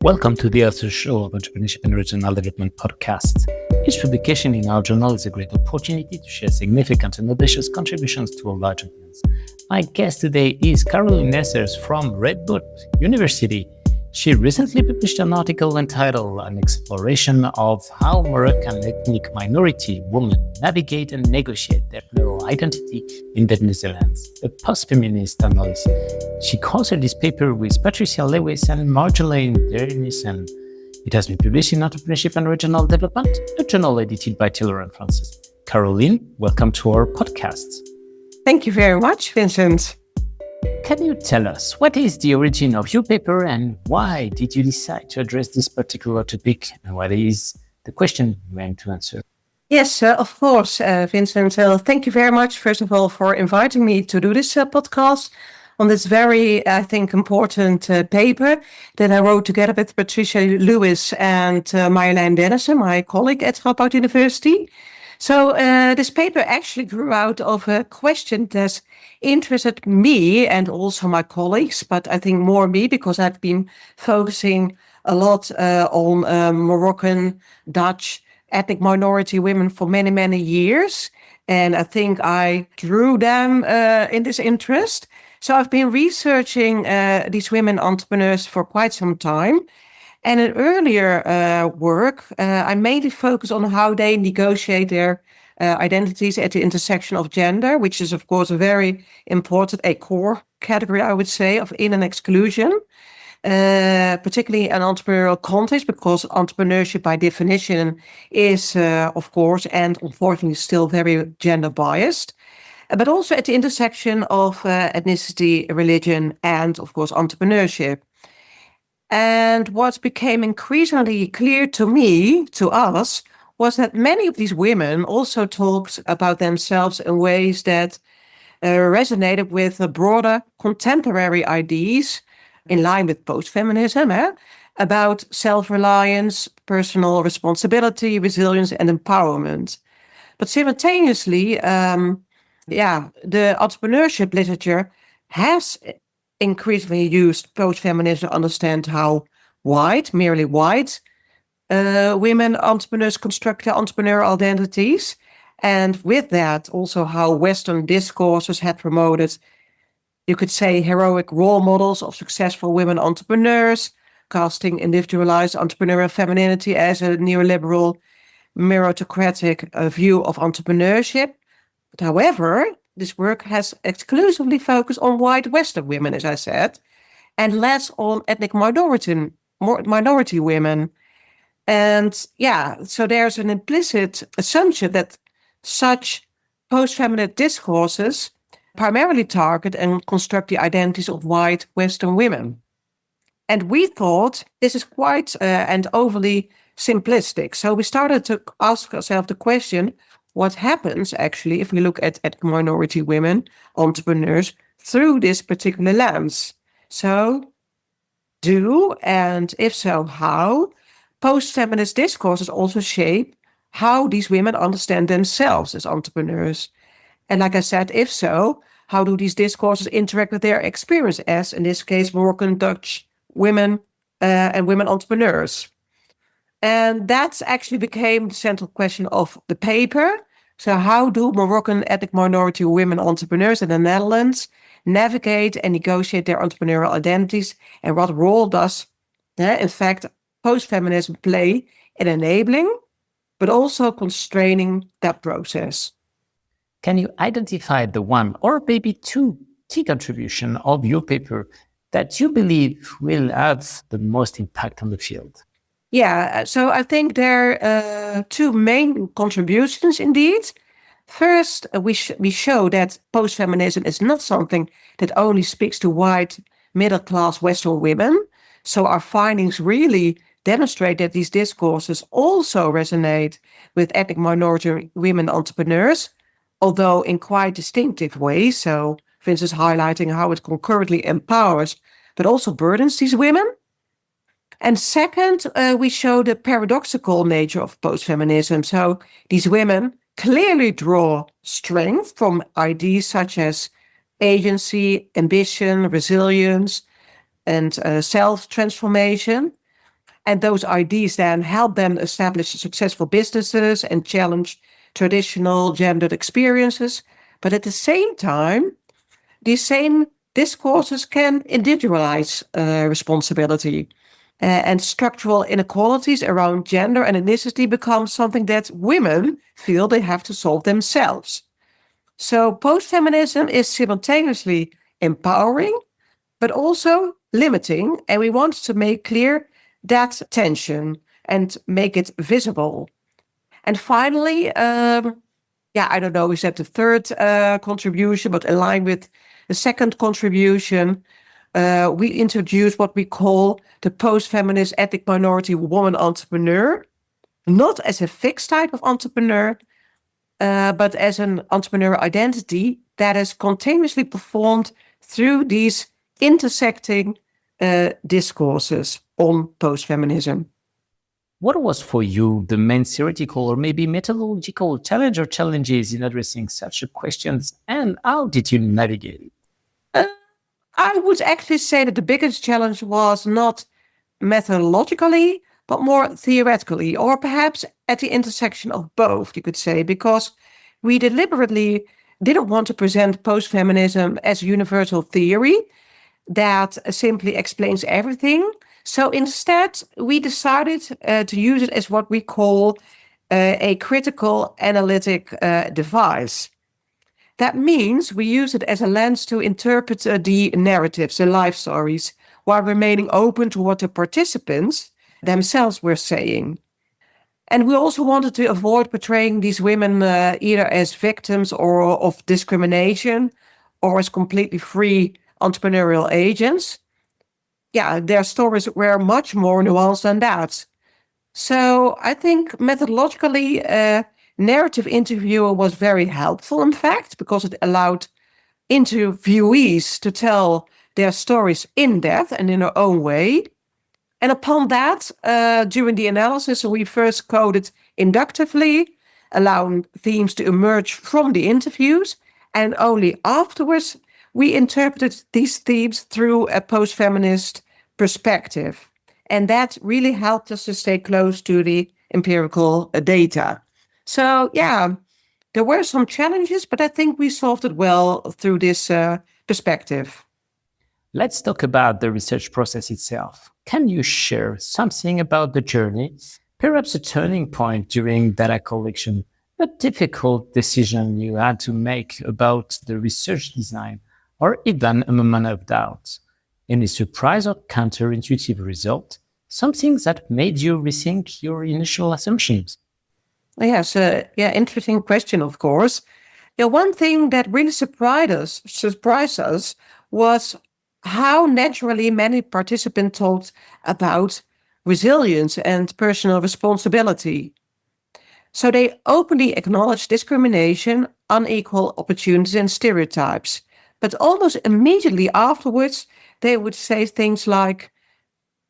Welcome to the Essers show of Entrepreneurship and Regional Development podcast. Each publication in our journal is a great opportunity to share significant and audacious contributions to a large audience. My guest today is Caroline Essers from Redwood University. She recently published an article entitled An Exploration of How Moroccan Ethnic Minority Women Navigate and Negotiate Their Plural Identity in the Netherlands, a postfeminist analysis. She co-authored this paper with Patricia Lewis and Marjolaine Dernissen. It has been published in Entrepreneurship and Regional Development, a journal edited by Taylor and Francis. Caroline, welcome to our podcast. Thank you very much, Vincent. Can you tell us what is the origin of your paper and why did you decide to address this particular topic, and what is the question you aim to answer? Yes, of course, Vincent. Thank you very much, first of all, for inviting me to do this podcast on this very, I think, important paper that I wrote together with Patricia Lewis and Marjolaine Dernissen, my colleague at Radboud University. So this paper actually grew out of a question that interested me and also my colleagues, but I think more me because I've been focusing a lot on Moroccan, Dutch, ethnic minority women for many, many years. And I think I drew them in this interest. So I've been researching these women entrepreneurs for quite some time. And in earlier work, I mainly focus on how they negotiate their identities at the intersection of gender, which is, of course, a very important, a core category, I would say, of in and exclusion, particularly in entrepreneurial context, because entrepreneurship by definition is, of course, and unfortunately still very gender biased, but also at the intersection of ethnicity, religion, and, of course, entrepreneurship. And what became increasingly clear to me, to us, was that many of these women also talked about themselves in ways that resonated with the broader contemporary ideas in line with postfeminism, about self-reliance, personal responsibility, resilience, and empowerment. But simultaneously, the entrepreneurship literature has increasingly used postfeminism to understand how merely white women entrepreneurs construct their entrepreneurial identities. And with that, also how Western discourses have promoted, you could say, heroic role models of successful women entrepreneurs, casting individualized entrepreneurial femininity as a neoliberal, meritocratic view of entrepreneurship. But however, this work has exclusively focused on white Western women, as I said, and less on ethnic minority women. And so there's an implicit assumption that such post-feminist discourses primarily target and construct the identities of white Western women. And we thought this is quite and overly simplistic. So we started to ask ourselves the question, what happens actually if we look at ethnic minority women entrepreneurs through this particular lens? So, and if so, how, post-feminist discourses also shape how these women understand themselves as entrepreneurs. And like I said, if so, how do these discourses interact with their experience as, in this case, Moroccan, Dutch women and women entrepreneurs? And that actually became the central question of the paper. So how do Moroccan ethnic minority women entrepreneurs in the Netherlands navigate and negotiate their entrepreneurial identities? And what role does, in fact, postfeminism play in enabling, but also constraining that process? Can you identify the one or maybe two key contributions of your paper that you believe will have the most impact on the field? Yeah, so I think there are two main contributions indeed. First, we show that postfeminism is not something that only speaks to white, middle-class Western women. So our findings really demonstrate that these discourses also resonate with ethnic minority women entrepreneurs, although in quite distinctive ways. So, for instance, highlighting how it concurrently empowers, but also burdens these women. And second, we show the paradoxical nature of postfeminism. So these women clearly draw strength from ideas such as agency, ambition, resilience, and self-transformation. And those ideas then help them establish successful businesses and challenge traditional gendered experiences. But at the same time, these same discourses can individualize responsibility. And structural inequalities around gender and ethnicity become something that women feel they have to solve themselves. So postfeminism is simultaneously empowering, but also limiting. And we want to make clear that tension and make it visible. And finally, I don't know, is that the third contribution, but in line with the second contribution, we introduced what we call the post-feminist ethnic minority woman entrepreneur, not as a fixed type of entrepreneur, but as an entrepreneurial identity that is continuously performed through these intersecting discourses on post-feminism. What was for you the main theoretical or maybe methodological challenge or challenges in addressing such a questions, and how did you navigate it? I would actually say that the biggest challenge was not methodologically, but more theoretically, or perhaps at the intersection of both, you could say, because we deliberately didn't want to present post-feminism as universal theory that simply explains everything. So instead, we decided to use it as what we call a critical analytic device. That means we use it as a lens to interpret the narratives, the life stories, while remaining open to what the participants themselves were saying. And we also wanted to avoid portraying these women either as victims or of discrimination or as completely free entrepreneurial agents. Yeah, their stories were much more nuanced than that. So I think methodologically, narrative interviewer was very helpful, in fact, because it allowed interviewees to tell their stories in depth and in their own way. And upon that, during the analysis, we first coded inductively, allowing themes to emerge from the interviews. And only afterwards, we interpreted these themes through a post-feminist perspective. And that really helped us to stay close to the empirical data. So, yeah, there were some challenges, but I think we solved it well through this perspective. Let's talk about the research process itself. Can you share something about the journey, perhaps a turning point during data collection, a difficult decision you had to make about the research design, or even a moment of doubt? Any surprise or counterintuitive result? Something that made you rethink your initial assumptions? Yes, interesting question, of course. One thing that really surprised us was how naturally many participants talked about resilience and personal responsibility. So they openly acknowledged discrimination, unequal opportunities, and stereotypes. But almost immediately afterwards, they would say things like,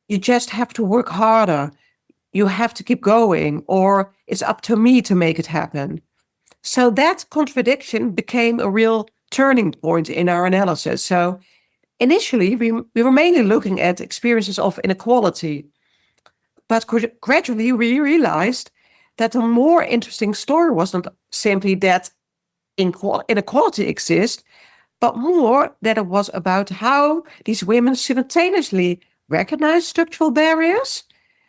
you just have to work harder, you have to keep going, or it's up to me to make it happen. So that contradiction became a real turning point in our analysis. So initially, we were mainly looking at experiences of inequality, but gradually we realized that the more interesting story was not simply that inequality exists, but more that it was about how these women simultaneously recognize structural barriers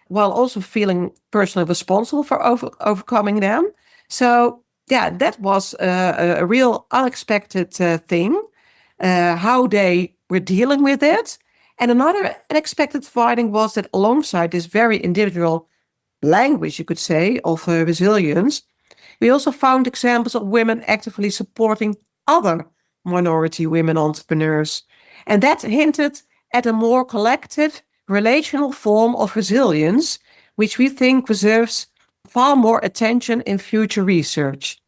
while also feeling personally responsible for overcoming them. So, yeah, that was a real unexpected thing, how they were dealing with it. And another unexpected finding was that alongside this very individual language, you could say, of resilience, we also found examples of women actively supporting other minority women entrepreneurs. And that hinted at a more collective, relational form of resilience, which we think deserves far more attention in future research.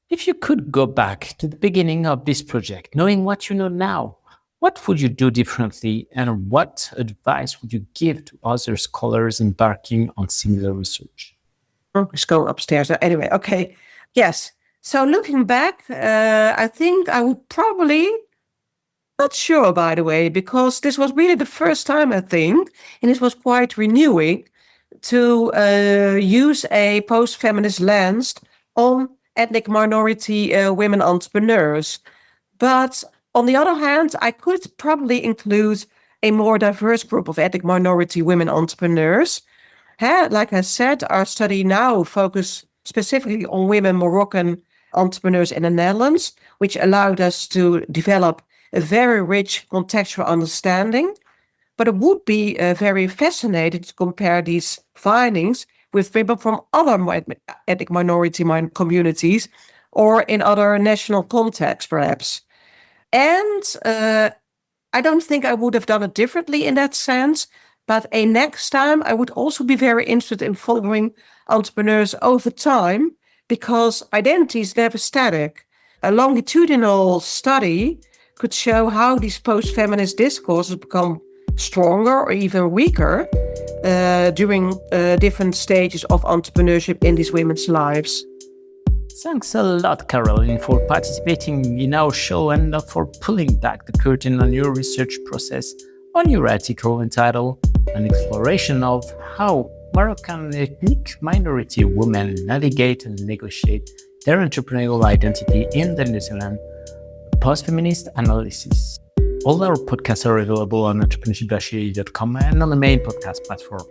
If you could go back to the beginning of this project, knowing what you know now, what would you do differently, and what advice would you give to other scholars embarking on similar research? Let's go upstairs. Anyway, okay. Yes. So looking back, I think I would probably Not sure, by the way, because this was really the first time, I think, and it was quite renewing to use a post-feminist lens on ethnic minority women entrepreneurs. But on the other hand, I could probably include a more diverse group of ethnic minority women entrepreneurs. Like I said, our study now focuses specifically on women Moroccan entrepreneurs in the Netherlands, which allowed us to develop a very rich contextual understanding. But it would be very fascinating to compare these findings with women from other ethnic minority communities or in other national contexts, perhaps. And I don't think I would have done it differently in that sense. But a next time, I would also be very interested in following entrepreneurs over time because identity is never static. A longitudinal study could show how these post-feminist discourses become stronger or even weaker during different stages of entrepreneurship in these women's lives. Thanks a lot, Caroline, for participating in our show and for pulling back the curtain on your research process on your article entitled An Exploration of How Moroccan Ethnic Minority Women Navigate and Negotiate Their Entrepreneurial Identity in the New Zealand, a Postfeminist Analysis. All our podcasts are available on entrepreneurship.com and on the main podcast platform.